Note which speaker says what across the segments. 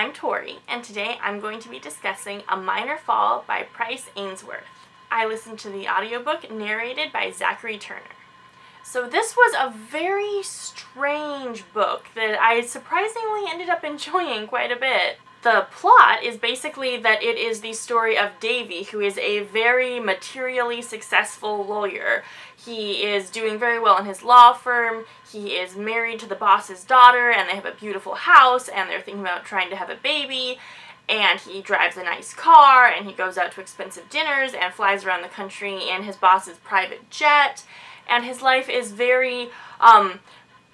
Speaker 1: I'm Tori, and today I'm going to be discussing A Minor Fall by Price Ainsworth. I listened to the audiobook narrated by Zachary Turner. So this was a very strange book that I surprisingly ended up enjoying quite a bit. The plot is basically that it is the story of Davy, who is a very materially successful lawyer. He is doing very well in his law firm, he is married to the boss's daughter, and they have a beautiful house, and they're thinking about trying to have a baby, and he drives a nice car, and he goes out to expensive dinners, and flies around the country in his boss's private jet, and his life is very,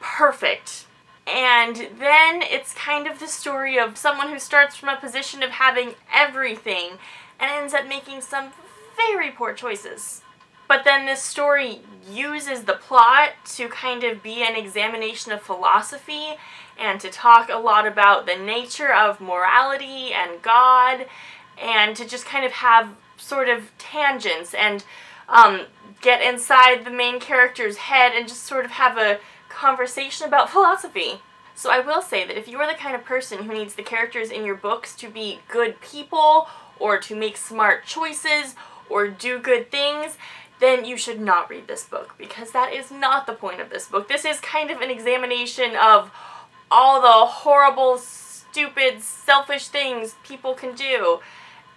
Speaker 1: perfect. And then it's kind of the story of someone who starts from a position of having everything and ends up making some very poor choices. But then this story uses the plot to kind of be an examination of philosophy and to talk a lot about the nature of morality and God, and to just kind of have sort of tangents and get inside the main character's head and just sort of have a conversation about philosophy. So I will say that if you are the kind of person who needs the characters in your books to be good people, or to make smart choices, or do good things, then you should not read this book, because that is not the point of this book. This is kind of an examination of all the horrible, stupid, selfish things people can do.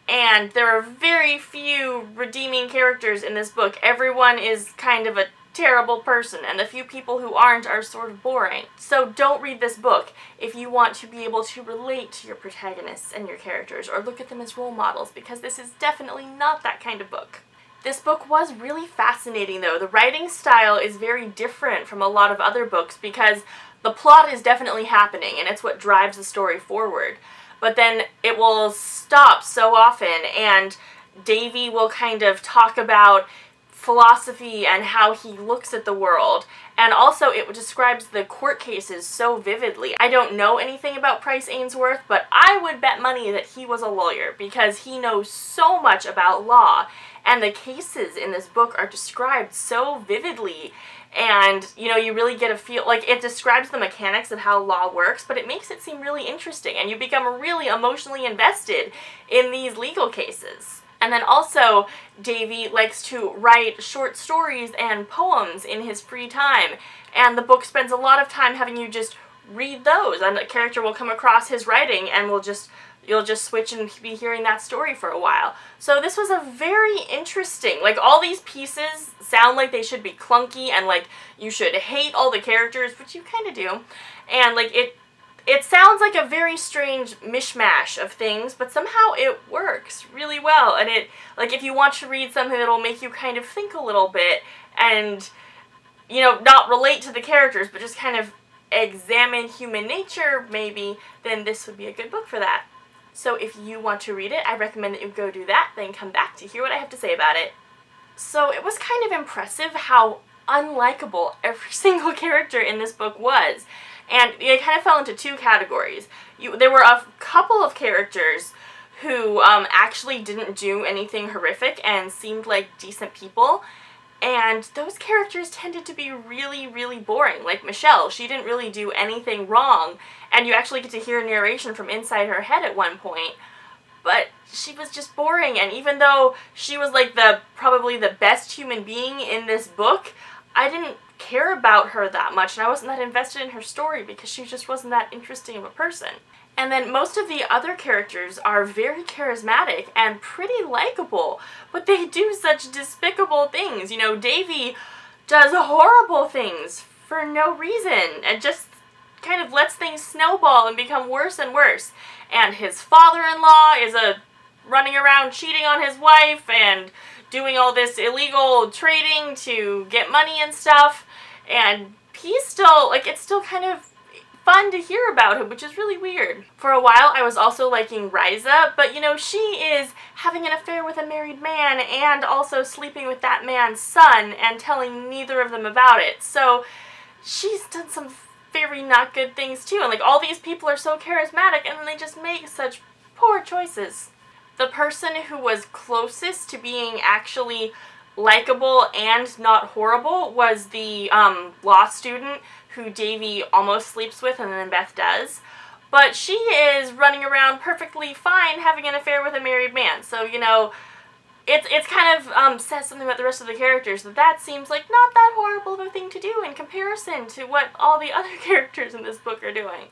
Speaker 1: And there are very few redeeming characters in this book. Everyone is kind of a terrible person, and the few people who aren't are sort of boring. So don't read this book if you want to be able to relate to your protagonists and your characters, or look at them as role models, because this is definitely not that kind of book. This book was really fascinating though. The writing style is very different from a lot of other books because the plot is definitely happening and it's what drives the story forward. But then it will stop so often, and Davy will kind of talk about philosophy and how he looks at the world, and also it describes the court cases so vividly. I don't know anything about Price Ainsworth, but I would bet money that he was a lawyer, because he knows so much about law, and the cases in this book are described so vividly, and you really get a feel, like, it describes the mechanics of how law works, but it makes it seem really interesting, and you become really emotionally invested in these legal cases. And then also, Davy likes to write short stories and poems in his free time, and the book spends a lot of time having you just read those, and a character will come across his writing and you'll just switch and be hearing that story for a while. So this was a very interesting, like, all these pieces sound like they should be clunky and like you should hate all the characters, which you kind of do, and like it sounds like a very strange mishmash of things, but somehow it works really well. And it, like, if you want to read something that'll make you kind of think a little bit and, not relate to the characters, but just kind of examine human nature, maybe, then this would be a good book for that. So if you want to read it, I recommend that you go do that, then come back to hear what I have to say about it. So it was kind of impressive how unlikable every single character in this book was. And it kind of fell into two categories. There were a couple of characters who actually didn't do anything horrific and seemed like decent people. And those characters tended to be really, really boring. Like Michelle, she didn't really do anything wrong. And you actually get to hear narration from inside her head at one point. But she was just boring. And even though she was like probably the best human being in this book, I didn't care about her that much, and I wasn't that invested in her story because she just wasn't that interesting of a person. And then most of the other characters are very charismatic and pretty likable, but they do such despicable things. Davy does horrible things for no reason and just kind of lets things snowball and become worse and worse. And his father-in-law is running around cheating on his wife and doing all this illegal trading to get money and stuff. And he's still, like, it's still kind of fun to hear about him, which is really weird. For a while, I was also liking Riza, but, she is having an affair with a married man and also sleeping with that man's son and telling neither of them about it. So she's done some very not good things too. And, like, all these people are so charismatic and they just make such poor choices. The person who was closest to being actually likable and not horrible was the law student who Davy almost sleeps with and then Beth does. But she is running around perfectly fine having an affair with a married man. So, you know, it's kind of says something about the rest of the characters that seems like not that horrible of a thing to do in comparison to what all the other characters in this book are doing.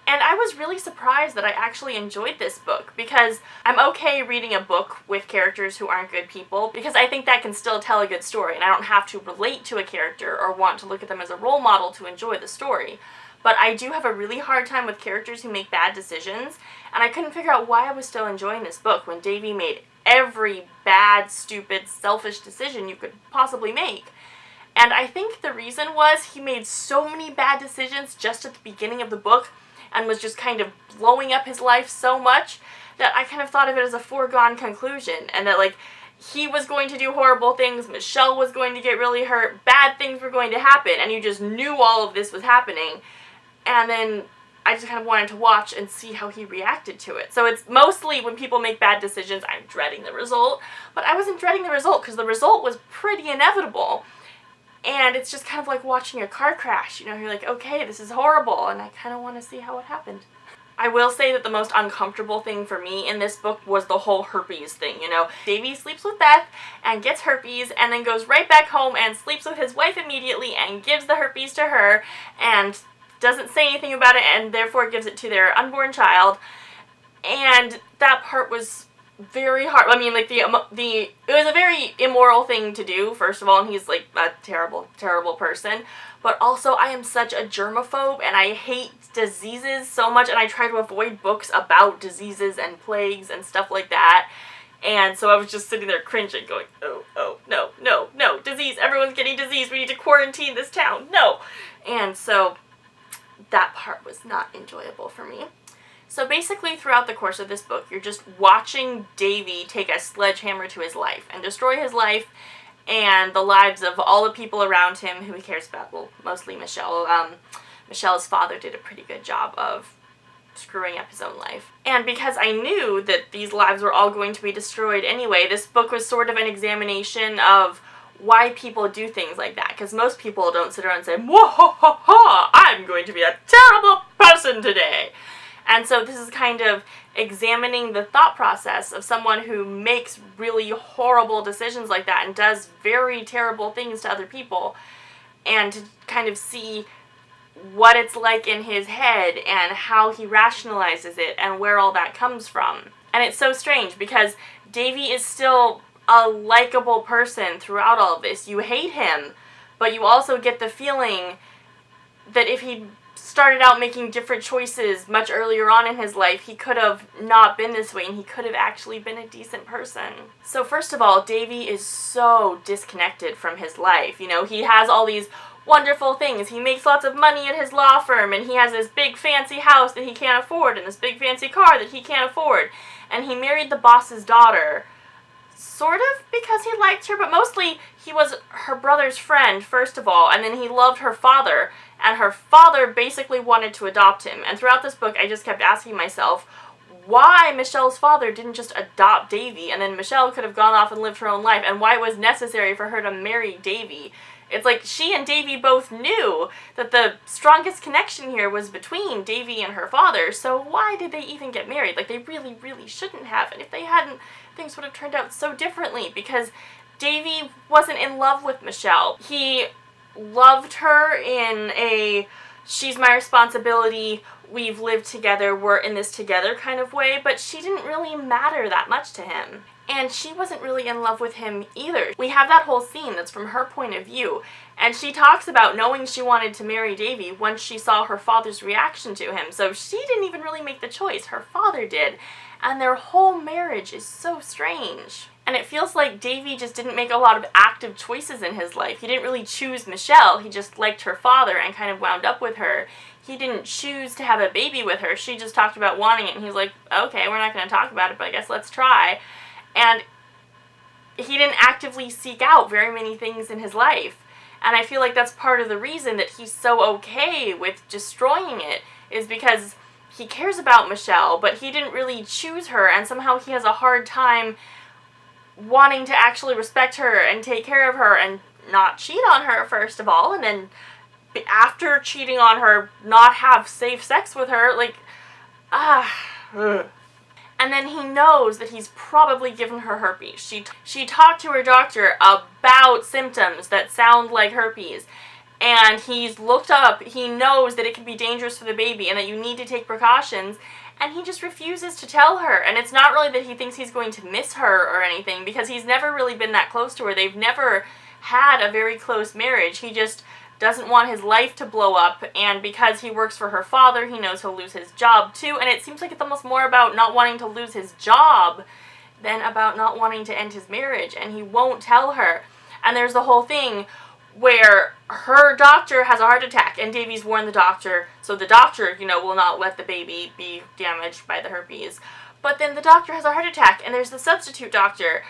Speaker 1: And I was really surprised that I actually enjoyed this book, because I'm okay reading a book with characters who aren't good people, because I think that can still tell a good story, and I don't have to relate to a character or want to look at them as a role model to enjoy the story. But I do have a really hard time with characters who make bad decisions, and I couldn't figure out why I was still enjoying this book when Davy made every bad, stupid, selfish decision you could possibly make. And I think the reason was he made so many bad decisions just at the beginning of the book, and was just kind of blowing up his life so much that I kind of thought of it as a foregone conclusion, and that, like, he was going to do horrible things, Michelle was going to get really hurt, bad things were going to happen, and you just knew all of this was happening, and then I just kind of wanted to watch and see how he reacted to it. So it's mostly when people make bad decisions, I'm dreading the result, but I wasn't dreading the result because the result was pretty inevitable. And it's just kind of like watching a car crash, you know, you're like, okay, this is horrible, and I kind of want to see how it happened. I will say that the most uncomfortable thing for me in this book was the whole herpes thing, you know. Davy sleeps with Beth and gets herpes and then goes right back home and sleeps with his wife immediately and gives the herpes to her and doesn't say anything about it and therefore gives it to their unborn child. And that part was very hard. I mean, like, it was a very immoral thing to do, first of all, and he's, like, a terrible, terrible person, but also I am such a germaphobe, and I hate diseases so much, and I try to avoid books about diseases and plagues and stuff like that, and so I was just sitting there cringing, going, oh, no, disease, everyone's getting disease, we need to quarantine this town, no! And so that part was not enjoyable for me. So basically, throughout the course of this book, you're just watching Davy take a sledgehammer to his life and destroy his life and the lives of all the people around him who he cares about. Well, mostly Michelle. Michelle's father did a pretty good job of screwing up his own life. And because I knew that these lives were all going to be destroyed anyway, this book was sort of an examination of why people do things like that. Because most people don't sit around and say, "Whoa, I'm going to be a terrible person today." And so this is kind of examining the thought process of someone who makes really horrible decisions like that and does very terrible things to other people, and to kind of see what it's like in his head and how he rationalizes it and where all that comes from. And it's so strange because Davy is still a likable person throughout all of this. You hate him, but you also get the feeling that if he started out making different choices much earlier on in his life, he could have not been this way and he could have actually been a decent person. So first of all, Davy is so disconnected from his life. You know, he has all these wonderful things. He makes lots of money at his law firm, and he has this big fancy house that he can't afford and this big fancy car that he can't afford. And he married the boss's daughter sort of because he liked her, but mostly he was her brother's friend, first of all, and then he loved her father, and her father basically wanted to adopt him. And throughout this book, I just kept asking myself why Michelle's father didn't just adopt Davy, and then Michelle could have gone off and lived her own life, and why it was necessary for her to marry Davy. It's like she and Davy both knew that the strongest connection here was between Davy and her father, so why did they even get married? Like, they really, really shouldn't have, and if they hadn't, things would have turned out so differently, because Davy wasn't in love with Michelle. He loved her in a, she's my responsibility, we've lived together, we're in this together kind of way, but she didn't really matter that much to him. And she wasn't really in love with him either. We have that whole scene that's from her point of view, and she talks about knowing she wanted to marry Davy once she saw her father's reaction to him. So she didn't even really make the choice, her father did. And their whole marriage is so strange. And it feels like Davy just didn't make a lot of active choices in his life. He didn't really choose Michelle, he just liked her father and kind of wound up with her. He didn't choose to have a baby with her, she just talked about wanting it, and he's like, okay, we're not going to talk about it, but I guess let's try. And he didn't actively seek out very many things in his life. And I feel like that's part of the reason that he's so okay with destroying it, is because he cares about Michelle, but he didn't really choose her, and somehow he has a hard time wanting to actually respect her and take care of her and not cheat on her, first of all, and then after cheating on her, not have safe sex with her. Like, Ugh. And then he knows that he's probably given her herpes. She talked to her doctor about symptoms that sound like herpes. And he's looked up, he knows that it can be dangerous for the baby and that you need to take precautions. And he just refuses to tell her. And it's not really that he thinks he's going to miss her or anything, because he's never really been that close to her. They've never had a very close marriage. He just doesn't want his life to blow up, and because he works for her father, he knows he'll lose his job too, and it seems like it's almost more about not wanting to lose his job than about not wanting to end his marriage, and he won't tell her. And there's the whole thing where her doctor has a heart attack, and Davy's warned the doctor, so the doctor, will not let the baby be damaged by the herpes. But then the doctor has a heart attack, and there's the substitute doctor,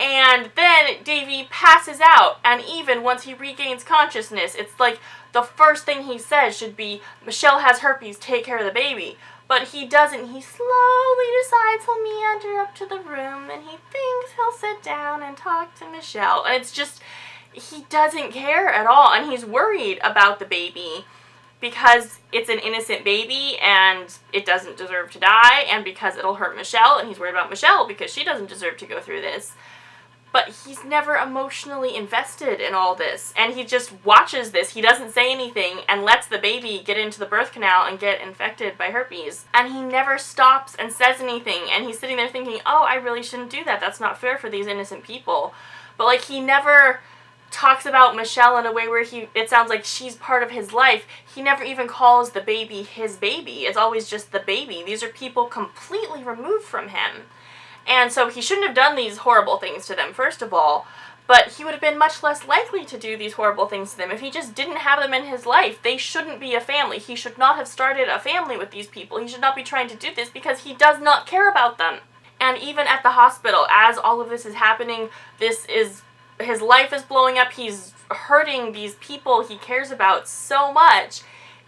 Speaker 1: and then Davy passes out, and even once he regains consciousness, it's like the first thing he says should be, Michelle has herpes, take care of the baby. But he doesn't. He slowly decides he'll meander up to the room, and he thinks he'll sit down and talk to Michelle. And it's just, he doesn't care at all, and he's worried about the baby because it's an innocent baby, and it doesn't deserve to die, and because it'll hurt Michelle, and he's worried about Michelle because she doesn't deserve to go through this. But he's never emotionally invested in all this, and he just watches this. He doesn't say anything and lets the baby get into the birth canal and get infected by herpes. And he never stops and says anything, and he's sitting there thinking, oh, I really shouldn't do that. That's not fair for these innocent people. But, he never talks about Michelle in a way where it sounds like she's part of his life. He never even calls the baby his baby. It's always just the baby. These are people completely removed from him. And so he shouldn't have done these horrible things to them, first of all, but he would have been much less likely to do these horrible things to them if he just didn't have them in his life. They shouldn't be a family. He should not have started a family with these people. He should not be trying to do this because he does not care about them. And even at the hospital, as all of this is happening, his life is blowing up, he's hurting these people he cares about so much,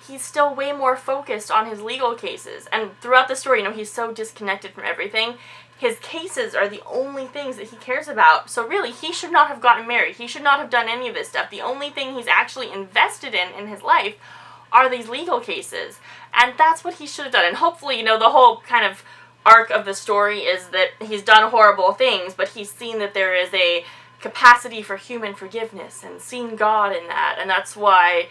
Speaker 1: he's still way more focused on his legal cases. And throughout the story, he's so disconnected from everything. His cases are the only things that he cares about. So really, he should not have gotten married. He should not have done any of this stuff. The only thing he's actually invested in his life are these legal cases. And that's what he should have done. And hopefully, the whole kind of arc of the story is that he's done horrible things, but he's seen that there is a capacity for human forgiveness and seen God in that. And that's why,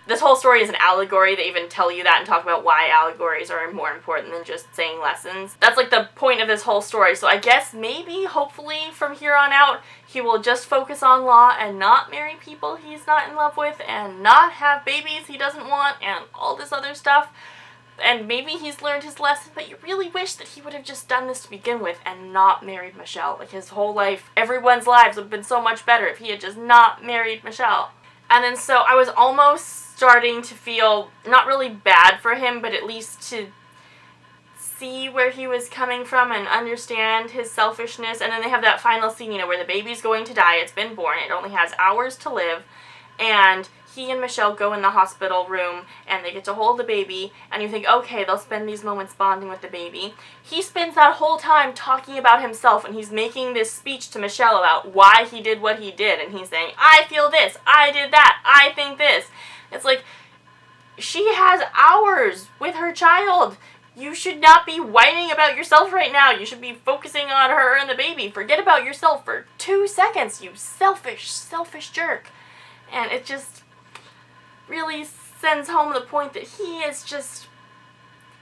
Speaker 1: this whole story is an allegory. They even tell you that and talk about why allegories are more important than just saying lessons. That's the point of this whole story. So I guess maybe, hopefully, from here on out, he will just focus on law and not marry people he's not in love with and not have babies he doesn't want and all this other stuff. And maybe he's learned his lesson, but you really wish that he would have just done this to begin with and not married Michelle. His whole life, everyone's lives would have been so much better if he had just not married Michelle. And then so I was almost starting to feel not really bad for him, but at least to see where he was coming from and understand his selfishness. And then they have that final scene, where the baby's going to die. It's been born. It only has hours to live. And he and Michelle go in the hospital room and they get to hold the baby, and you think, okay, they'll spend these moments bonding with the baby. He spends that whole time talking about himself, and he's making this speech to Michelle about why he did what he did, and he's saying, I feel this, I did that, I think this. It's she has hours with her child. You should not be whining about yourself right now. You should be focusing on her and the baby. Forget about yourself for 2 seconds, you selfish jerk. And it just really sends home the point that he is just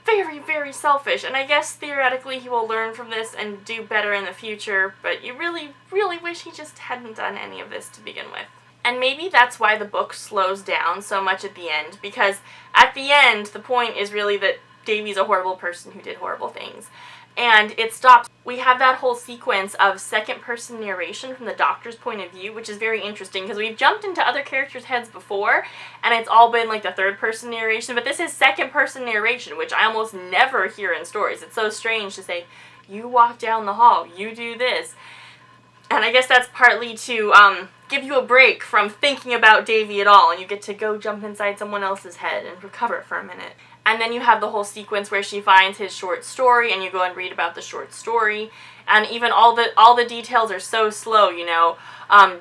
Speaker 1: very, very selfish. And I guess theoretically he will learn from this and do better in the future, but you really, really wish he just hadn't done any of this to begin with. And maybe that's why the book slows down so much at the end, because at the end, the point is really that Davy's a horrible person who did horrible things. And it stops. We have that whole sequence of second-person narration from the doctor's point of view, which is very interesting, because we've jumped into other characters' heads before, and it's all been the third-person narration, but this is second-person narration, which I almost never hear in stories. It's so strange to say, you walk down the hall, you do this. And I guess that's partly to give you a break from thinking about Davy at all, and you get to go jump inside someone else's head and recover for a minute. And then you have the whole sequence where she finds his short story, and you go and read about the short story. And even all the details are so slow,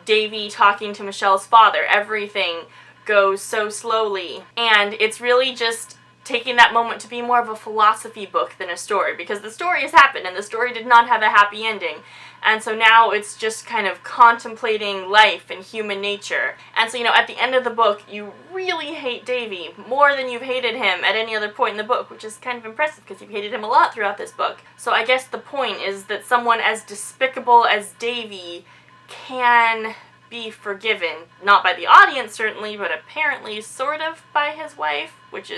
Speaker 1: Davy talking to Michelle's father, everything goes so slowly. And it's really just taking that moment to be more of a philosophy book than a story, because the story has happened and the story did not have a happy ending. And so now it's just kind of contemplating life and human nature. And so, at the end of the book, you really hate Davy more than you've hated him at any other point in the book, which is kind of impressive because you've hated him a lot throughout this book. So I guess the point is that someone as despicable as Davy can be forgiven. Not by the audience, certainly, but apparently sort of by his wife, which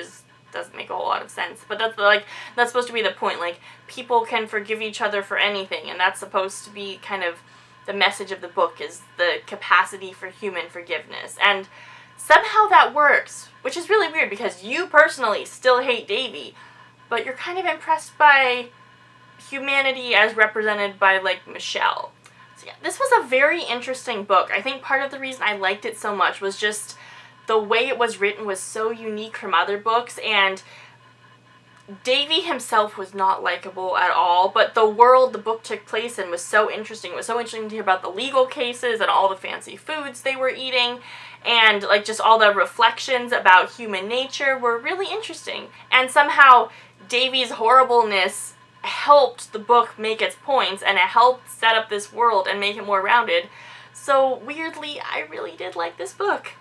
Speaker 1: doesn't make a whole lot of sense. But that's supposed to be the point. People can forgive each other for anything, and that's supposed to be kind of the message of the book, is the capacity for human forgiveness. And somehow that works, which is really weird because you personally still hate Davy, but you're kind of impressed by humanity as represented by, Michelle. So yeah, this was a very interesting book. I think part of the reason I liked it so much was just the way it was written was so unique from other books, and Davy himself was not likable at all, but the world the book took place in was so interesting. It was so interesting to hear about the legal cases and all the fancy foods they were eating, and just all the reflections about human nature were really interesting. And somehow Davy's horribleness helped the book make its points, and it helped set up this world and make it more rounded. So weirdly, I really did like this book.